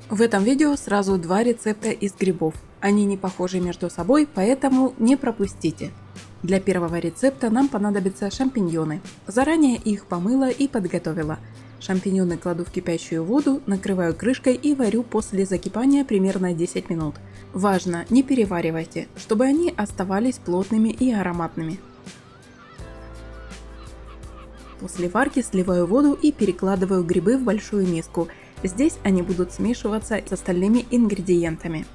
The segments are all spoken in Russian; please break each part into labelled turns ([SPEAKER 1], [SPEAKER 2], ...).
[SPEAKER 1] В этом видео сразу два рецепта из грибов. Они не похожи между собой, поэтому не пропустите. Для первого рецепта нам понадобятся шампиньоны. Заранее их помыла и подготовила. Шампиньоны кладу в кипящую воду, накрываю крышкой и варю после закипания примерно 10 минут. Важно, не переваривайте, чтобы они оставались плотными и ароматными. После варки сливаю воду и перекладываю грибы в большую миску. Здесь они будут смешиваться с остальными ингредиентами.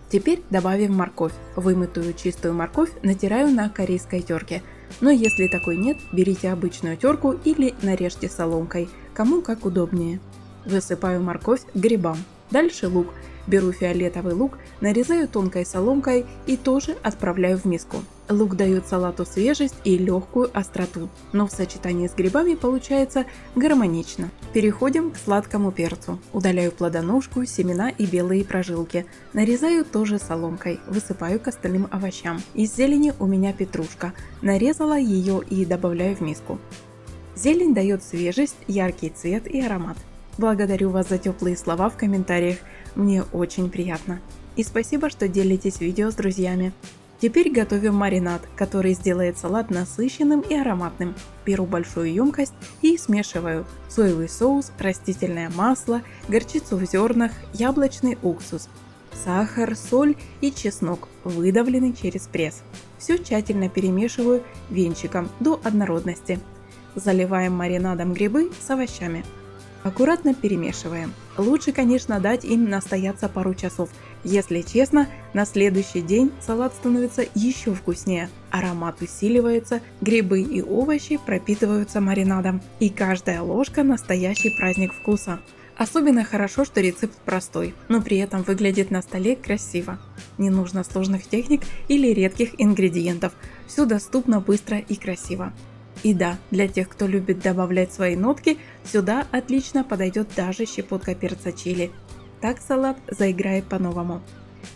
[SPEAKER 1] Теперь добавим морковь. Вымытую чистую морковь натираю на корейской терке. Но если такой нет, берите обычную терку или нарежьте соломкой, кому как удобнее. Высыпаю морковь к грибам. Дальше лук. Беру фиолетовый лук, нарезаю тонкой соломкой и тоже отправляю в миску. Лук дает салату свежесть и легкую остроту, но в сочетании с грибами получается гармонично. Переходим к сладкому перцу. Удаляю плодоножку, семена и белые прожилки. Нарезаю тоже соломкой, высыпаю к остальным овощам. Из зелени у меня петрушка. Нарезала ее и добавляю в миску. Зелень дает свежесть, яркий цвет и аромат. Благодарю вас за теплые слова в комментариях, мне очень приятно. И спасибо, что делитесь видео с друзьями. Теперь готовим маринад, который сделает салат насыщенным и ароматным. Беру большую емкость и смешиваю соевый соус, растительное масло, горчицу в зернах, яблочный уксус, сахар, соль и чеснок, выдавленный через пресс. Все тщательно перемешиваю венчиком до однородности. Заливаем маринадом грибы с овощами. Аккуратно перемешиваем. Лучше, конечно, дать им настояться пару часов. Если честно, на следующий день салат становится еще вкуснее. Аромат усиливается, грибы и овощи пропитываются маринадом. И каждая ложка – настоящий праздник вкуса. Особенно хорошо, что рецепт простой, но при этом выглядит на столе красиво. Не нужно сложных техник или редких ингредиентов. Все доступно быстро и красиво. И да, для тех, кто любит добавлять свои нотки, сюда отлично подойдет даже щепотка перца чили. Так салат заиграет по-новому.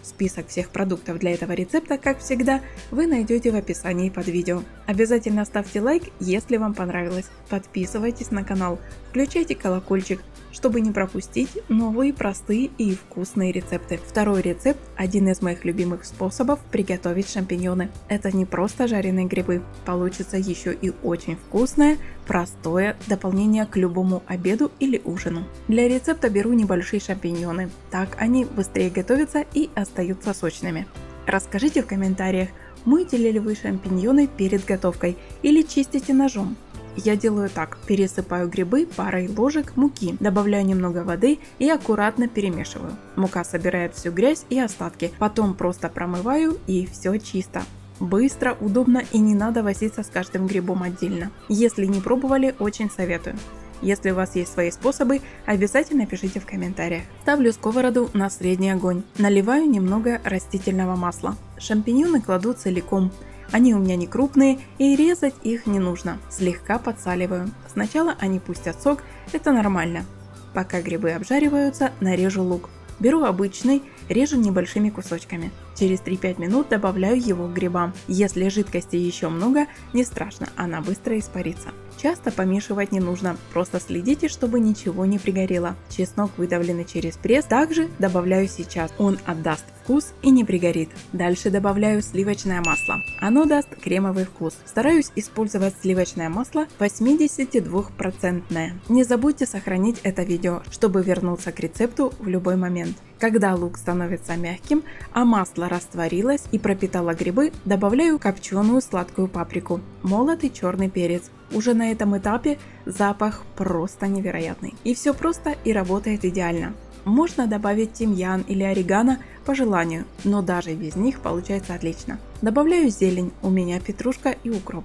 [SPEAKER 1] Список всех продуктов для этого рецепта, как всегда, вы найдете в описании под видео. Обязательно ставьте лайк, если вам понравилось. Подписывайтесь на канал, включайте колокольчик, чтобы не пропустить новые простые и вкусные рецепты. Второй рецепт – один из моих любимых способов приготовить шампиньоны. Это не просто жареные грибы, получится еще и очень вкусное, простое дополнение к любому обеду или ужину. Для рецепта беру небольшие шампиньоны, так они быстрее готовятся и остаются сочными. Расскажите в комментариях, моете ли вы шампиньоны перед готовкой или чистите ножом. Я делаю так: пересыпаю грибы парой ложек муки, добавляю немного воды и аккуратно перемешиваю. Мука собирает всю грязь и остатки, потом просто промываю и все чисто. Быстро, удобно и не надо возиться с каждым грибом отдельно. Если не пробовали, очень советую. Если у вас есть свои способы, обязательно пишите в комментариях. Ставлю сковороду на средний огонь. Наливаю немного растительного масла. Шампиньоны кладу целиком. Они у меня не крупные и резать их не нужно. Слегка подсаливаю. Сначала они пустят сок, это нормально. Пока грибы обжариваются, нарежу лук. Беру обычный, режу небольшими кусочками. Через 3-5 минут добавляю его к грибам. Если жидкости еще много, не страшно, она быстро испарится. Часто помешивать не нужно, просто следите, чтобы ничего не пригорело. Чеснок, выдавленный через пресс, также добавляю сейчас. Он отдаст вкус и не пригорит. Дальше добавляю сливочное масло. Оно даст кремовый вкус. Стараюсь использовать сливочное масло 82%. Не забудьте сохранить это видео, чтобы вернуться к рецепту в любой момент. Когда лук становится мягким, а масло растворилось и пропитало грибы, добавляю копченую сладкую паприку, молотый черный перец. Уже на этом этапе запах просто невероятный. И все просто и работает идеально. Можно добавить тимьян или орегано по желанию, но даже без них получается отлично. Добавляю зелень, у меня петрушка и укроп.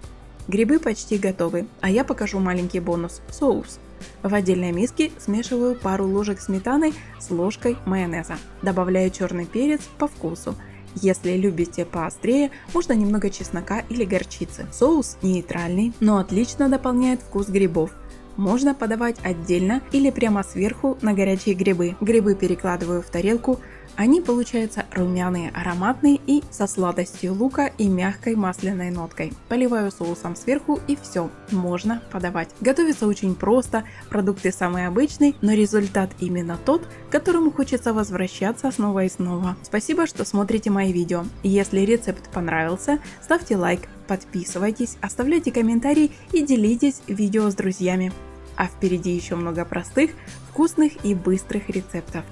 [SPEAKER 1] Грибы почти готовы, а я покажу маленький бонус – соус. В отдельной миске смешиваю пару ложек сметаны с ложкой майонеза. Добавляю черный перец по вкусу. Если любите поострее, можно немного чеснока или горчицы. Соус нейтральный, но отлично дополняет вкус грибов. Можно подавать отдельно или прямо сверху на горячие грибы. Грибы перекладываю в тарелку, Они получаются румяные, ароматные и со сладостью лука и мягкой масляной ноткой. Поливаю соусом сверху и все, можно подавать. Готовится очень просто, продукты самые обычные, но результат именно тот, к которому хочется возвращаться снова и снова. Спасибо, что смотрите мои видео. Если рецепт понравился, ставьте лайк, подписывайтесь, оставляйте комментарии и делитесь видео с друзьями. А впереди еще много простых, вкусных и быстрых рецептов.